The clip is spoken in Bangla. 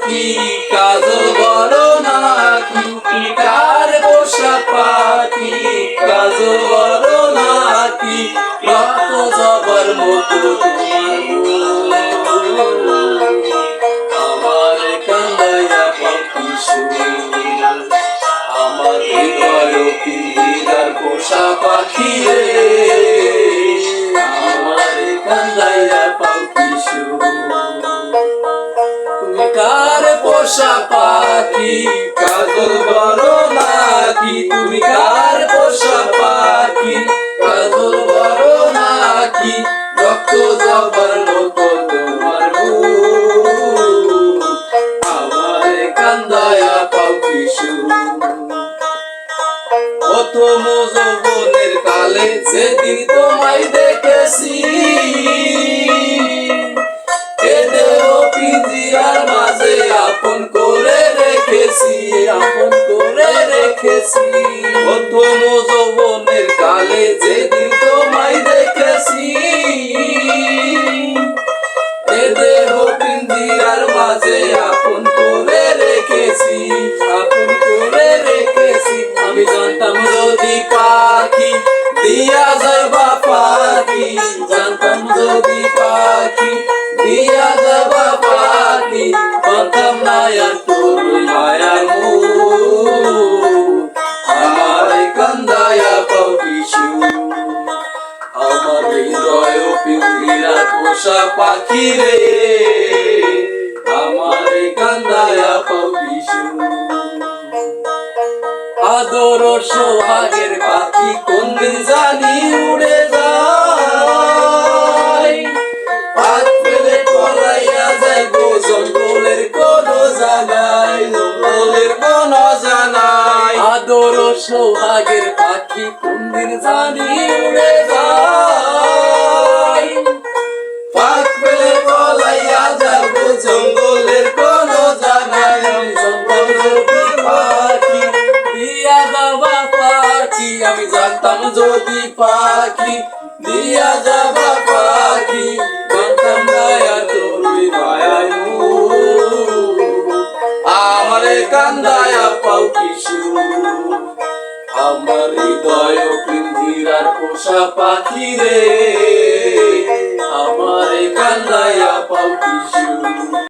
পাখি কাজল বড় নাকি কার পোষা পাখি কাজল বড় নাকি রক্ত জবার মতো আমার কান্দাইয়া পাখি আমার হৃদয় পিঞ্জিরার পোষা পাখি রে আমার কান্দাইয়া পাখি তুমি কার পোষা পাখি কাজল বড় নাকি তুমি কার পোষা পাখি কাজল বড় নাকি রক্ত জবার মতো তোমার আমার কান্দায়া পাখি প্রথম যৌবনের কালে যেদিন তোমায় দেখেছি পিঞ্জিরার মাঝে আপন করে রেখেছি প্রথম যৌবনের কালে যেদিন তোমায় দেখেছি এ দেহ পিঞ্জিরার মাঝে আপন করে রেখেছি আমি জানতাম যদি পাখি দিয়া যাবা পাখি জানতাম যদি পাখি দিয়া যাবা পাখি বাঁধতাম না আর তোর মায়ার আমার কান্দায়া পাখি আমার হৃদয় পিঞ্জিরা পোষা পাখি রে আমার কান্দায়া পাখি আদর সোহাগের পাখি কোন দিন জানি উড়ে যায় হাত ফেলে পলাইয়া যায় গো জঙ্গলের কোন জানায় আদর সোহাগের পাখি কোন দিন জানি উড়ে যায় হাত ফেলে পলাইয়া যায় গো জঙ্গলের কোন জানায় আমি জানতাম যদি পাখি দিয়া যাবা পাখি জানতাম না তোর মায়ার আমার কান্দায়া পাখি আমার হৃদয় পিঞ্জিরার পোষা পাখি রে আমার কান্দায়া পাখি